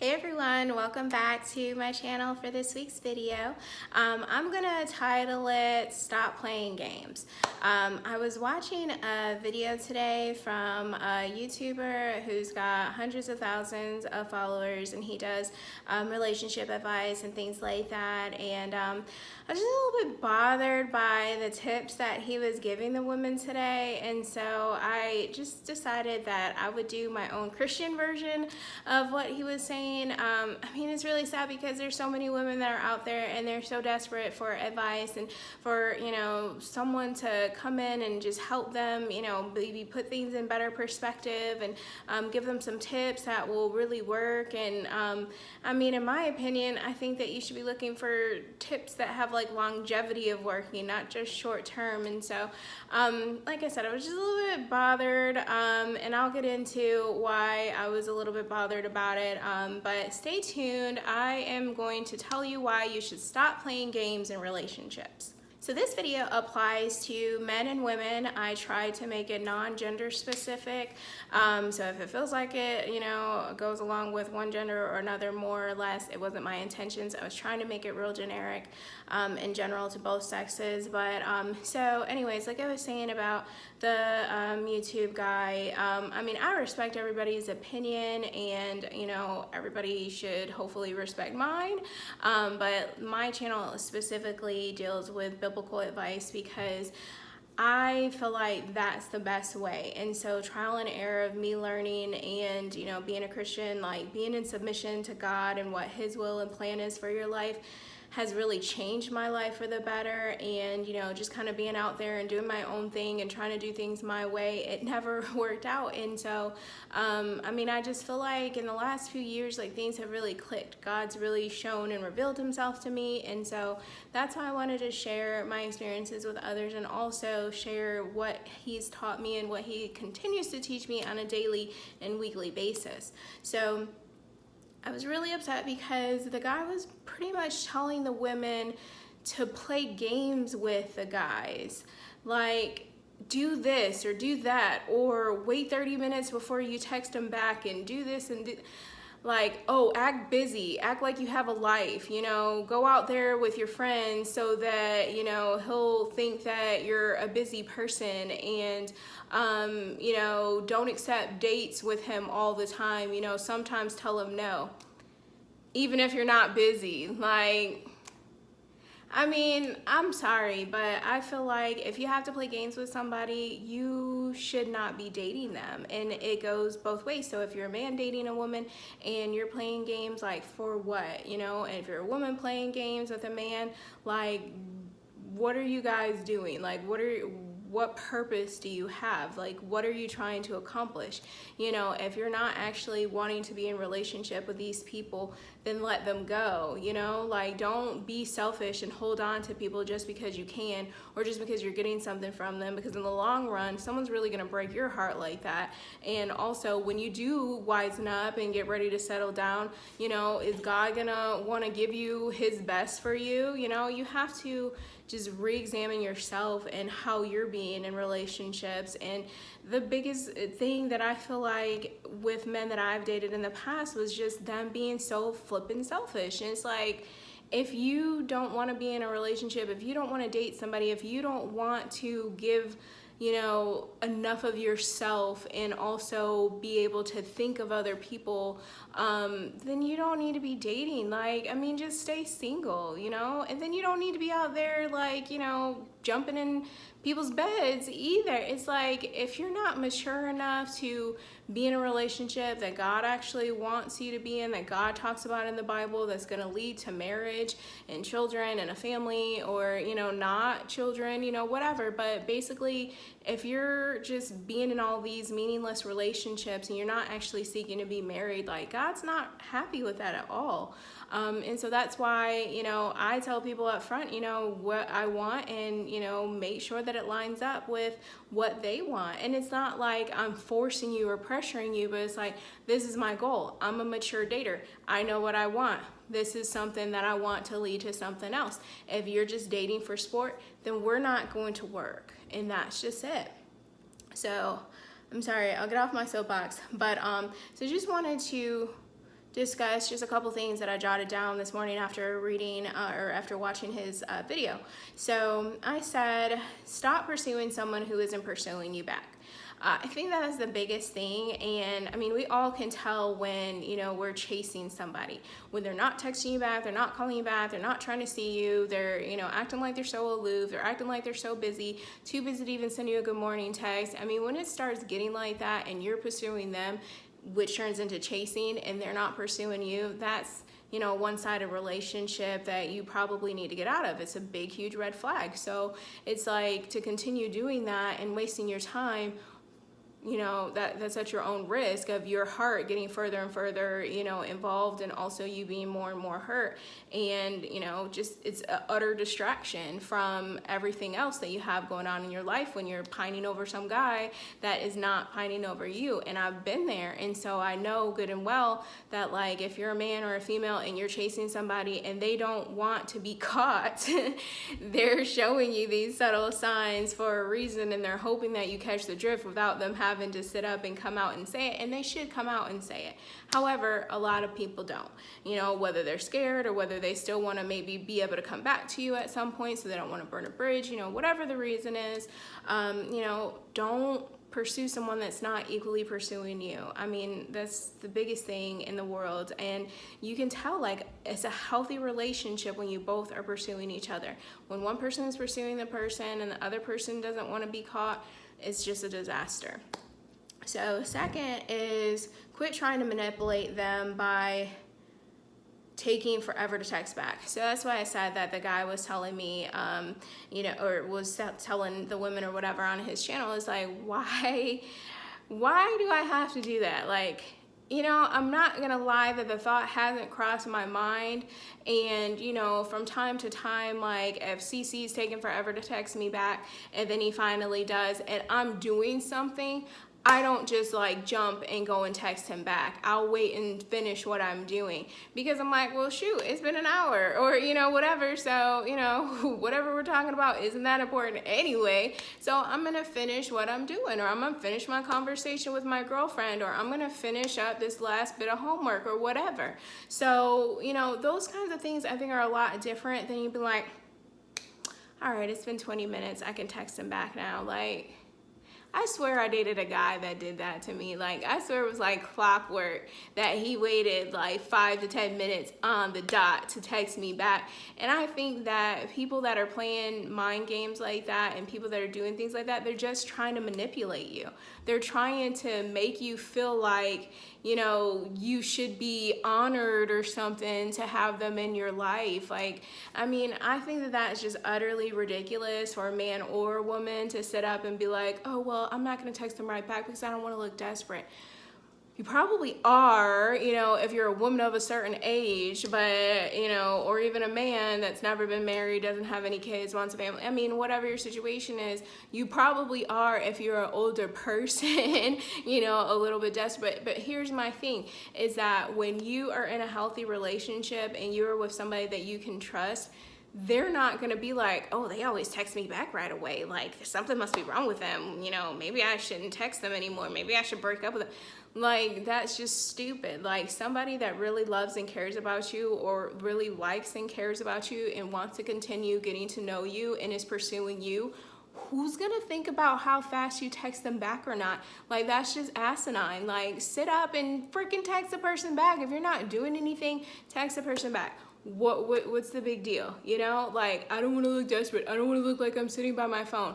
Hey everyone, welcome back to my channel for this week's video. I'm gonna title it Stop Playing Games. I was watching a video today from a YouTuber who's got hundreds of thousands of followers, and he does relationship advice and things like that. And I was just a little bit bothered by the tips that he was giving the women today, and so I just decided that I would do my own Christian version of what he was saying. I mean, it's really sad because there's so many women that are out there and they're so desperate for advice and for, someone to come in and just help them, maybe put things in better perspective and give them some tips that will really work. And I mean, in my opinion, I think that you should be looking for tips that have like longevity of working, not just short term. And so, like I said, I was just a little bit bothered, and I'll get into why I was a little bit bothered about it. But stay tuned. I am going to tell you why you should stop playing games in relationships. So this video applies to men and women. I tried to make it non-gender specific. So if it feels like it, goes along with one gender or another more or less, it wasn't my intentions. I was trying to make it real generic in general to both sexes. But so anyways, like I was saying about the YouTube guy, I mean, I respect everybody's opinion, and everybody should hopefully respect mine. But my channel specifically deals with biblical advice because I feel like that's the best way. And so trial and error of me learning and, being a Christian, like being in submission to God and what His will and plan is for your life has really changed my life for the better. And just kind of being out there and doing my own thing and trying to do things my way, it never worked out. And so I mean, I just feel like in the last few years, like things have really clicked. God's really shown and revealed Himself to me, and so that's why I wanted to share my experiences with others and also share what He's taught me and what He continues to teach me on a daily and weekly basis. So I was really upset because the guy was pretty much telling the women to play games with the guys. Like, do this or do that, or wait 30 minutes before you text him back, and do this and do, like, oh, act busy, act like you have a life, go out there with your friends so that, he'll think that you're a busy person, and, don't accept dates with him all the time, sometimes tell him no, even if you're not busy. Like, I mean, I'm sorry, but I feel like if you have to play games with somebody, you should not be dating them. And it goes both ways. So if you're a man dating a woman and you're playing games, like, for what, and if you're a woman playing games with a man, like, what are you guys doing? Like, what purpose do you have? Like, what are you trying to accomplish? If you're not actually wanting to be in relationship with these people, then let them go. Like, don't be selfish and hold on to people just because you can, or just because you're getting something from them, because in the long run, someone's really gonna break your heart like that. And also, when you do wisen up and get ready to settle down, is God gonna wanna give you His best for you? You have to just re-examine yourself and how you're being in relationships. And the biggest thing that I feel like with men that I've dated in the past was just them being so flippin' selfish. And it's like, if you don't want to be in a relationship, if you don't want to date somebody, if you don't want to give enough of yourself and also be able to think of other people, then you don't need to be dating. Like, I mean, just stay single, and then you don't need to be out there, like, jumping in people's beds either. It's like, if you're not mature enough to be in a relationship that God actually wants you to be in, that God talks about in the Bible, that's going to lead to marriage and children and a family, or, not children, whatever. But basically, if you're just being in all these meaningless relationships and you're not actually seeking to be married, like, God's not happy with that at all. And so that's why, I tell people up front, what I want, and, make sure that it lines up with what they want. And it's not like I'm forcing you or pressuring you, but it's like, this is my goal. I'm a mature dater. I know what I want. This is something that I want to lead to something else. If you're just dating for sport, then we're not going to work. And that's just it. So I'm sorry, I'll get off my soapbox. But so just wanted to discuss just a couple things that I jotted down this morning after reading or after watching his video. So I said, stop pursuing someone who isn't pursuing you back. I think that is the biggest thing, and I mean, we all can tell when, you know, we're chasing somebody. When they're not texting you back, they're not calling you back, they're not trying to see you, they're, you know, acting like they're so aloof, they're acting like they're so busy, too busy to even send you a good morning text. I mean, when it starts getting like that and you're pursuing them, which turns into chasing, and they're not pursuing you, that's, you know, one-sided relationship that you probably need to get out of. It's a big, huge red flag. So it's like, to continue doing that and wasting your time, you know, that's at your own risk of your heart getting further and further, you know, involved, and also you being more and more hurt. And, you know, just, it's an utter distraction from everything else that you have going on in your life when you're pining over some guy that is not pining over you. And I've been there. And so I know good and well that, like, if you're a man or a female and you're chasing somebody and they don't want to be caught, they're showing you these subtle signs for a reason, and they're hoping that you catch the drift without them having to sit up and come out and say it. And they should come out and say it. However, a lot of people don't, you know, whether they're scared or whether they still want to maybe be able to come back to you at some point, so they don't want to burn a bridge, you know, whatever the reason is. You know, don't pursue someone that's not equally pursuing you. I mean, that's the biggest thing in the world. And you can tell, like, it's a healthy relationship when you both are pursuing each other. When one person is pursuing the person and the other person doesn't want to be caught, it's just a disaster. So second is, quit trying to manipulate them by taking forever to text back. So that's why I said that the guy was telling me, you know, or was telling the women or whatever on his channel, is like, why do I have to do that? Like, you know, I'm not gonna lie that the thought hasn't crossed my mind. And, you know, from time to time, like, if CC's taking forever to text me back and then he finally does, and I'm doing something, I don't just like jump and go and text him back. I'll wait and finish what I'm doing, because I'm like, well, shoot, it's been an hour, or, you know, whatever. So, you know, whatever we're talking about isn't that important anyway. So I'm going to finish what I'm doing, or I'm going to finish my conversation with my girlfriend, or I'm going to finish up this last bit of homework or whatever. So, you know, those kinds of things I think are a lot different than you'd be like, all right, it's been 20 minutes. I can text him back now. Like, I swear I dated a guy that did that to me. Like, I swear it was like clockwork that he waited like 5 to 10 minutes on the dot to text me back. And I think that people that are playing mind games like that and people that are doing things like that, they're just trying to manipulate you. They're trying to make you feel like, you know, you should be honored or something to have them in your life. Like, I mean, I think that that is just utterly ridiculous for a man or a woman to sit up and be like, oh, well, I'm not going to text them right back because I don't want to look desperate. You probably are, you know, if you're a woman of a certain age, but, you know, or even a man that's never been married, doesn't have any kids, wants a family. I mean, whatever your situation is, you probably are if you're an older person, you know, a little bit desperate. But here's my thing, is that when you are in a healthy relationship and you're with somebody that you can trust, they're not going to be like, oh, they always text me back right away. Like, something must be wrong with them. You know, maybe I shouldn't text them anymore. Maybe I should break up with them. Like, that's just stupid. Like, somebody that really loves and cares about you, or really likes and cares about you and wants to continue getting to know you and is pursuing you, who's gonna think about how fast you text them back or not? Like, that's just asinine. Like, sit up and freaking text the person back. If you're not doing anything, text the person back. What's the big deal? You know, like, I don't want to look desperate. I don't want to look like I'm sitting by my phone.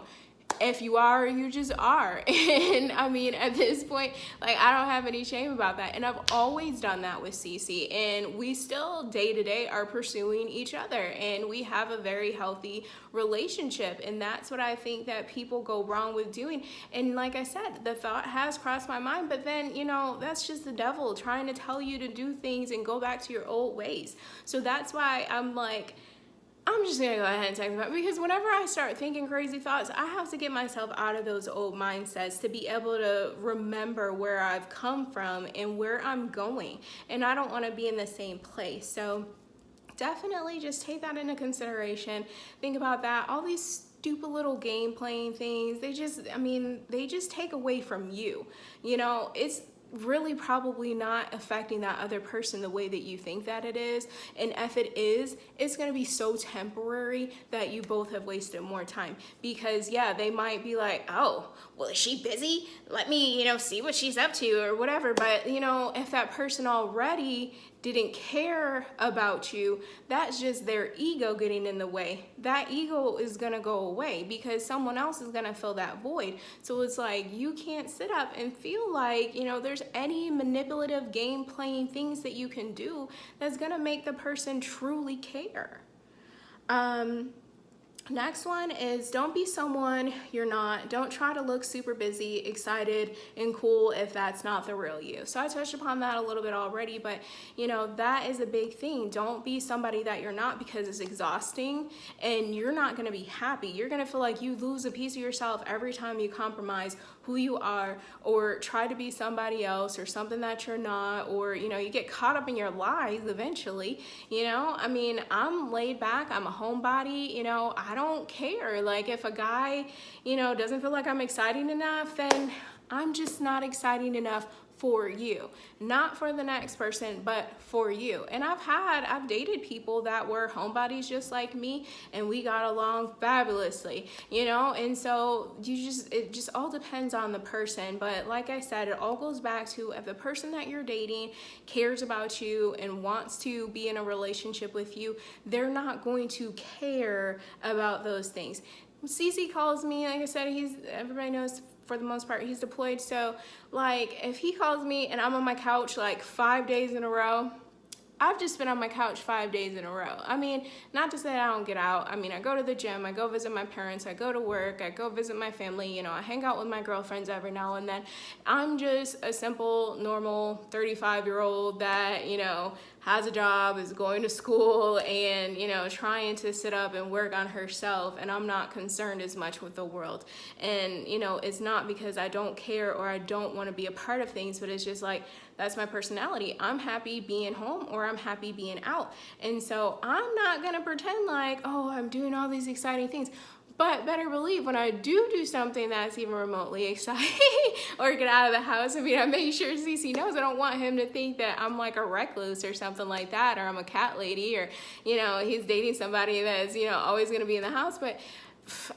If you are, you just are. And I mean, at this point, like, I don't have any shame about that. And I've always done that with Cece. And we still day to day are pursuing each other. And we have a very healthy relationship. And that's what I think that people go wrong with doing. And like I said, the thought has crossed my mind. But then, you know, that's just the devil trying to tell you to do things and go back to your old ways. So that's why I'm like, I'm just gonna go ahead and text them back, because whenever I start thinking crazy thoughts, I have to get myself out of those old mindsets to be able to remember where I've come from and where I'm going. And I don't want to be in the same place. So definitely just take that into consideration. Think about that. All these stupid little game playing things, they just take away from you. You know, really probably not affecting that other person the way that you think that it is. And if it is, it's going to be so temporary that you both have wasted more time. Because yeah, they might be like, oh, well, is she busy? Let me, see what she's up to or whatever. But if that person already didn't care about you, that's just their ego getting in the way. That ego is gonna go away because someone else is gonna fill that void. So it's like, you can't sit up and feel like, there's any manipulative game playing things that you can do that's gonna make the person truly care. Next one is, don't be someone you're not. Don't try to look super busy, excited, and cool if that's not the real you. So I touched upon that a little bit already, but that is a big thing. Don't be somebody that you're not, because it's exhausting and you're not gonna be happy. You're gonna feel like you lose a piece of yourself every time you compromise who you are or try to be somebody else or something that you're not, or you get caught up in your lies eventually. I'm laid back, I'm a homebody, I don't care. Like, if a guy doesn't feel like I'm exciting enough, then I'm just not exciting enough for you, not for the next person, but for you. And I've dated people that were homebodies just like me, and we got along fabulously, and so it just all depends on the person. But like I said, it all goes back to, if the person that you're dating cares about you and wants to be in a relationship with you, they're not going to care about those things. Cece calls me, like I said, everybody knows, for the most part, he's deployed. So like, if he calls me and I'm on my couch like 5 days in a row, I've just been on my couch 5 days in a row. Not to say I don't get out. I go to the gym, I go visit my parents, I go to work, I go visit my family, I hang out with my girlfriends every now and then. I'm just a simple, normal 35-year-old that, has a job, is going to school, and, trying to sit up and work on herself, and I'm not concerned as much with the world. And, it's not because I don't care or I don't want to be a part of things, but it's just like, that's my personality. I'm happy being home or I'm happy being out. And so I'm not gonna pretend like, oh, I'm doing all these exciting things. But better believe, when I do something that's even remotely exciting or get out of the house, I make sure CC knows. I don't want him to think that I'm like a recluse or something like that, or I'm a cat lady, or, he's dating somebody that's, always gonna be in the house. But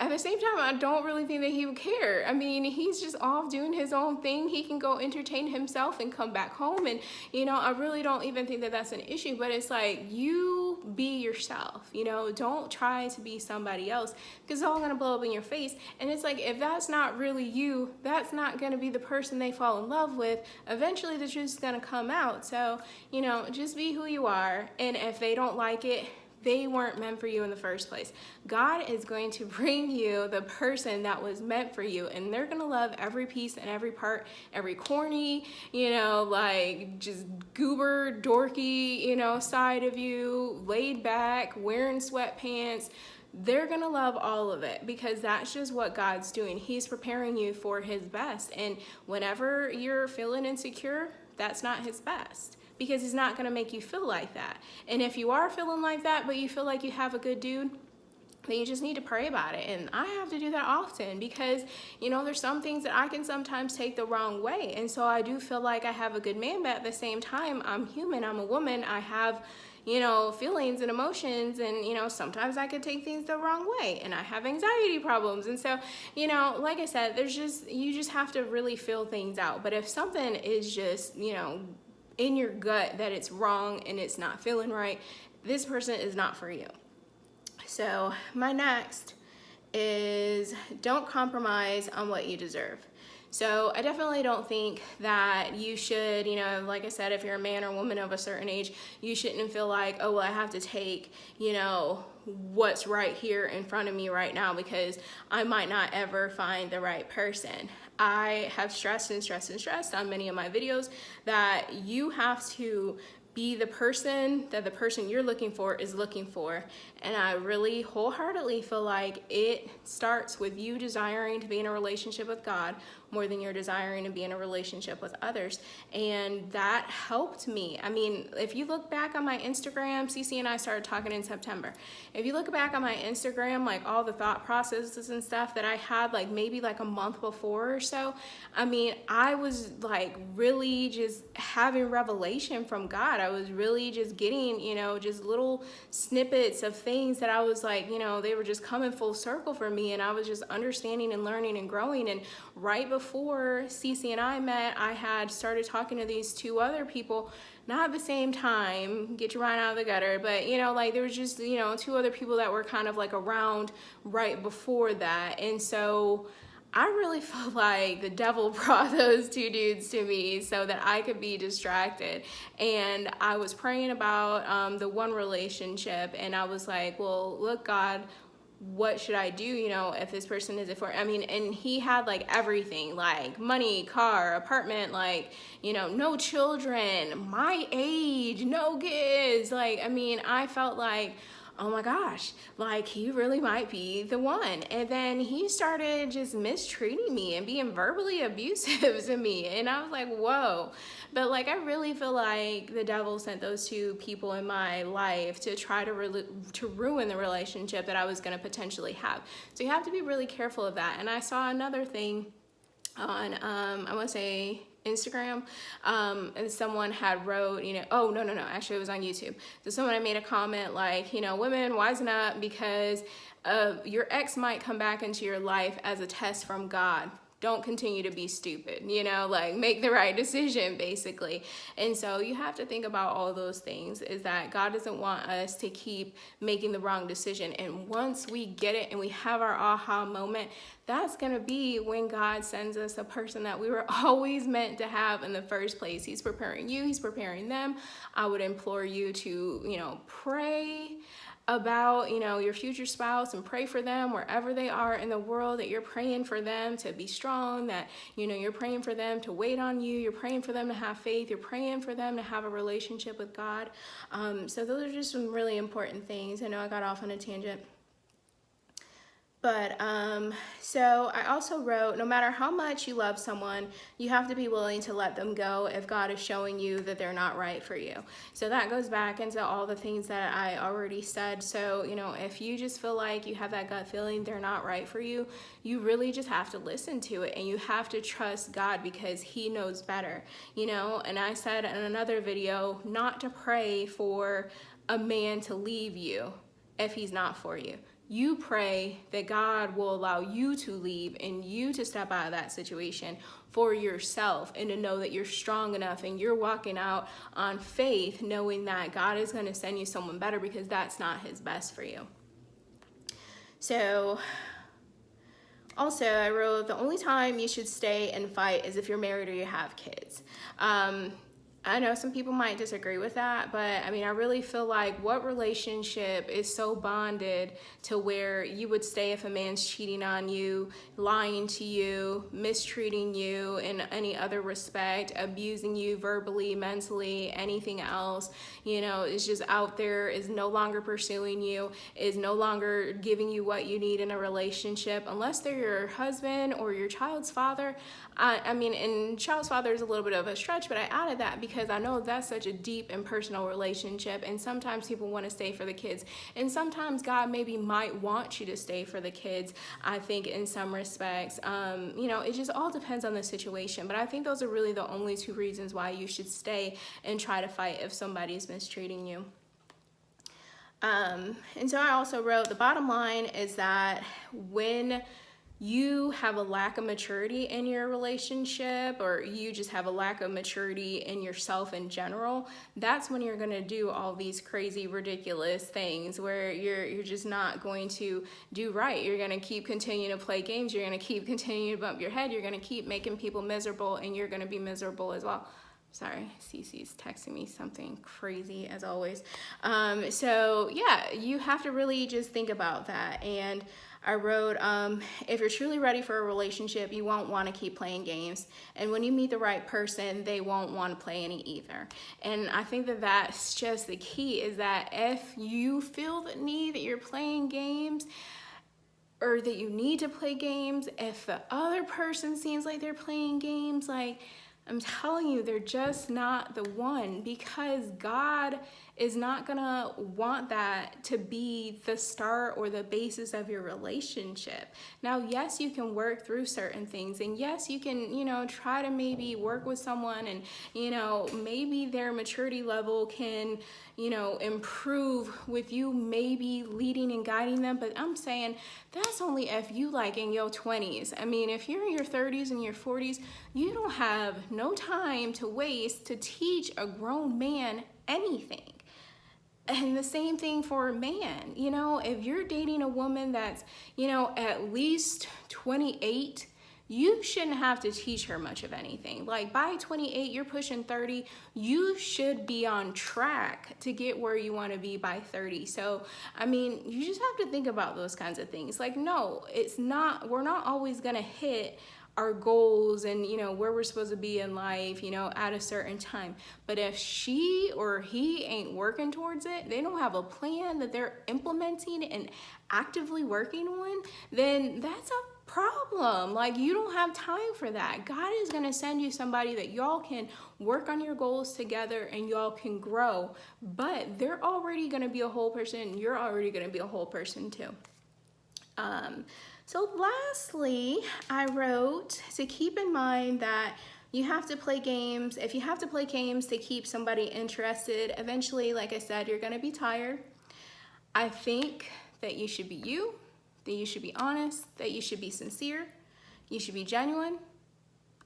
at the same time, I don't really think that he would care. He's just off doing his own thing. He can go entertain himself and come back home. And, I really don't even think that that's an issue. But it's like, you be yourself, don't try to be somebody else, because it's all going to blow up in your face. And it's like, if that's not really you, that's not going to be the person they fall in love with. Eventually, the truth is going to come out. So, just be who you are. And if they don't like it, they weren't meant for you in the first place. God is going to bring you the person that was meant for you, and they're gonna love every piece and every part, every corny, like just goober, dorky, side of you, laid back, wearing sweatpants. They're gonna love all of it, because that's just what God's doing. He's preparing you for his best. And whenever you're feeling insecure, that's not his best, because he's not gonna make you feel like that. And if you are feeling like that, but you feel like you have a good dude, then you just need to pray about it. And I have to do that often, because, there's some things that I can sometimes take the wrong way. And so I do feel like I have a good man, but at the same time, I'm human, I'm a woman, I have, feelings and emotions, and, sometimes I could take things the wrong way, and I have anxiety problems. And so, like I said, you just have to really feel things out. But if something is just, in your gut that it's wrong and it's not feeling right, this person is not for you. So my next is, don't compromise on what you deserve. So I definitely don't think that you should, like I said, if you're a man or woman of a certain age, you shouldn't feel like, oh, well, I have to take, what's right here in front of me right now, because I might not ever find the right person. I have stressed on many of my videos that you have to be the person that the person you're looking for is looking for. And I really wholeheartedly feel like it starts with you desiring to be in a relationship with God, more than you're desiring to be in a relationship with others. And that helped me. I mean, if you look back on my Instagram, Cece and I started talking in September. If you look back on my Instagram, like all the thought processes and stuff that I had like maybe like a month before or so, I mean, I was like really just having revelation from God. I was really just getting, you know, just little snippets of things that I was like, you know, they were just coming full circle for me, and I was just understanding and learning and growing. And right before Cece and I met, I had started talking to these two other people, not at the same time, get your mind out of the gutter, but you know, like there was just, you know, two other people that were kind of like around right before that. And so I really felt like the devil brought those two dudes to me so that I could be distracted. And I was praying about the one relationship, and I was like, well, look, God, what should I do, you know, if this person is for, I mean, and he had like everything, like money, car, apartment, like, you know, no children, my age, no kids. Like, I mean, I felt like, oh my gosh, like he really might be the one. And then he started just mistreating me and being verbally abusive to me. And I was like, whoa. But like, I really feel like the devil sent those two people in my life to try to ruin the relationship that I was going to potentially have. So you have to be really careful of that. And I saw another thing on, I want to say Instagram, and someone had wrote, you know, oh, no, actually it was on YouTube. So someone had made a comment like, you know, women, wisen up, because your ex might come back into your life as a test from God. Don't continue to be stupid, you know, like make the right decision basically. And so you have to think about all those things, is that God doesn't want us to keep making the wrong decision. And once we get it and we have our aha moment, that's going to be when God sends us a person that we were always meant to have in the first place. He's preparing you, he's preparing them. I would implore you to, you know, pray about, you know, your future spouse and pray for them wherever they are in the world, that you're praying for them to be strong, that, you know, you're praying for them to wait on you, you're praying for them to have faith, you're praying for them to have a relationship with God. So those are just some really important things. I know I got off on a tangent. But so I also wrote, no matter how much you love someone, you have to be willing to let them go if God is showing you that they're not right for you. So that goes back into all the things that I already said. So, you know, if you just feel like you have that gut feeling they're not right for you, you really just have to listen to it, and you have to trust God because he knows better, you know. And I said in another video not to pray for a man to leave you if he's not for you. You pray that God will allow you to leave and you to step out of that situation for yourself, and to know that you're strong enough and you're walking out on faith, knowing that God is going to send you someone better, because that's not his best for you. So also I wrote, the only time you should stay and fight is if you're married or you have kids. I know some people might disagree with that, but I mean, I really feel like, what relationship is so bonded to where you would stay if a man's cheating on you, lying to you, mistreating you in any other respect, abusing you verbally, mentally, anything else, you know, is just out there, is no longer pursuing you, is no longer giving you what you need in a relationship, unless they're your husband or your child's father. I mean, and child's father is a little bit of a stretch, but I added that because I know that's such a deep and personal relationship, and sometimes people want to stay for the kids, and sometimes God maybe might want you to stay for the kids, I think, in some respects. You know, it just all depends on the situation, but I think those are really the only two reasons why you should stay and try to fight if somebody's mistreating you. And so I also wrote, the bottom line is that when you have a lack of maturity in your relationship, or you just have a lack of maturity in yourself in general, that's when you're going to do all these crazy, ridiculous things where you're just not going to do right. You're going to keep continuing to play games. You're going to keep continuing to bump your head. You're going to keep making people miserable, and you're going to be miserable as well. Sorry, Cece's texting me something crazy as always. So yeah, you have to really just think about that. And I wrote, if you're truly ready for a relationship, you won't want to keep playing games. And when you meet the right person, they won't want to play any either. And I think that that's just the key, is that if you feel the need that you're playing games, or that you need to play games. If the other person seems like they're playing games, like, I'm telling you, they're just not the one, because God is not gonna want that to be the start or the basis of your relationship. Now, yes, you can work through certain things, and yes, you can, try to maybe work with someone, and, maybe their maturity level can, improve with you maybe leading and guiding them. But I'm saying that's only if you like in your 20s. I mean, if you're in your 30s and your 40s, you don't have no time to waste to teach a grown man anything. And the same thing for a man. If you're dating a woman that's, at least 28, you shouldn't have to teach her much of anything. Like, by 28, you're pushing 30, you should be on track to get where you want to be by 30. So, I mean, you just have to think about those kinds of things. Like, no, we're not always going to hit our goals and, where we're supposed to be in life, at a certain time. But if she or he ain't working towards it, they don't have a plan that they're implementing and actively working on, then that's a problem. Like, you don't have time for that. God is going to send you somebody that y'all can work on your goals together and y'all can grow. But they're already going to be a whole person. You're already going to be a whole person too. So lastly, I wrote to keep in mind that you have to play games. If you have to play games to keep somebody interested, eventually, like I said, you're going to be tired. I think that you should be you, that you should be honest, that you should be sincere, you should be genuine.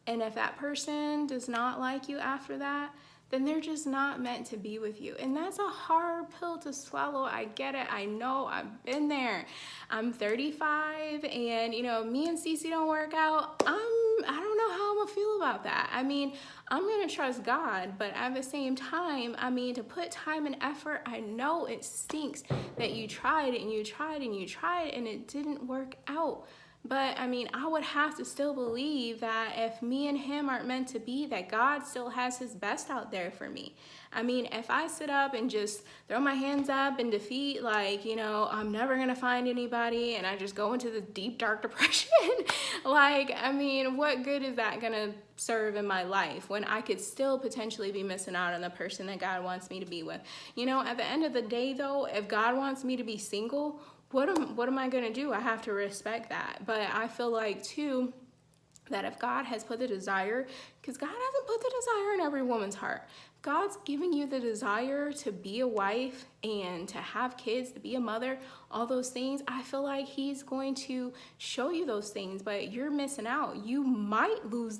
And if that person does not like you after that, then they're just not meant to be with you. And that's a hard pill to swallow. I get it. I know. I've been there. I'm 35 and, me and Cece don't work out. I don't know how I'm gonna feel about that. I mean, I'm gonna trust God, but at the same time, I mean, to put time and effort, I know it stinks that you tried and you tried and you tried and it didn't work out. But I mean, I would have to still believe that if me and him aren't meant to be, that God still has his best out there for me. I mean, if I sit up and just throw my hands up in defeat, like, I'm never gonna find anybody, and I just go into this deep, dark depression, like, I mean, what good is that gonna serve in my life when I could still potentially be missing out on the person that God wants me to be with? At the end of the day though, if God wants me to be single, what am I gonna do? I have to respect that. But I feel like too, that if God has put the desire, because God hasn't put the desire in every woman's heart. God's giving you the desire to be a wife and to have kids, to be a mother, all those things. I feel like he's going to show you those things, but you're missing out. You might not lose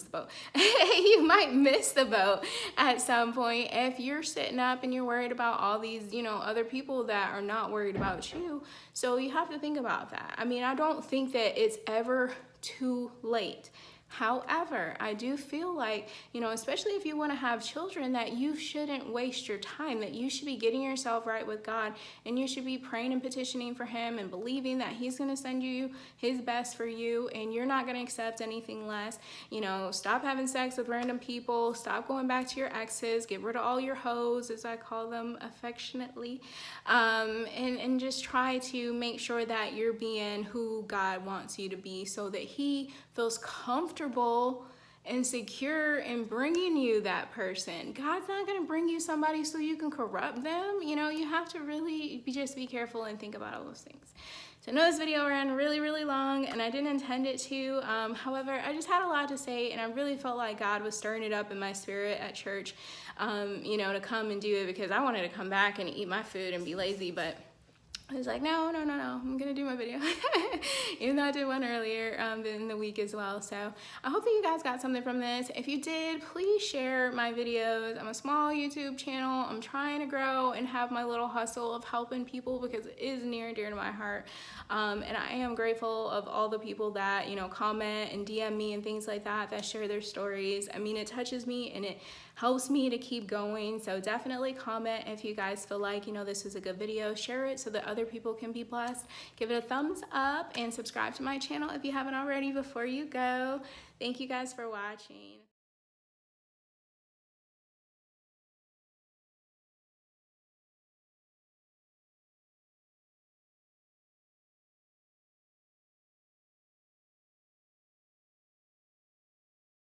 the boat. You might miss the boat at some point if you're sitting up and you're worried about all these, other people that are not worried about you. So you have to think about that. I mean, I don't think that it's ever too late. However, I do feel like, especially if you want to have children, that you shouldn't waste your time, that you should be getting yourself right with God, and you should be praying and petitioning for him and believing that he's going to send you his best for you, and you're not going to accept anything less. Stop having sex with random people, stop going back to your exes, get rid of all your hoes, as I call them affectionately, and just try to make sure that you're being who God wants you to be, so that he feels comfortable and secure in bringing you that person. God's not going to bring you somebody so you can corrupt them. You have to really just be careful and think about all those things. So I know this video ran really, really long, and I didn't intend it to. However, I just had a lot to say, and I really felt like God was stirring it up in my spirit at church, to come and do it, because I wanted to come back and eat my food and be lazy, but I was like, no, I'm gonna do my video. Even though I did one earlier in the week as well. So I hope that you guys got something from this. If you did, please share my videos. I'm a small YouTube channel. I'm trying to grow and have my little hustle of helping people, because it is near and dear to my heart. And I am grateful of all the people that, comment and DM me and things like that, that share their stories. I mean, it touches me and it helps me to keep going. So definitely comment if you guys feel like, this is a good video. Share it so that other people can be blessed. Give it a thumbs up and subscribe to my channel if you haven't already before you go. Thank you guys for watching.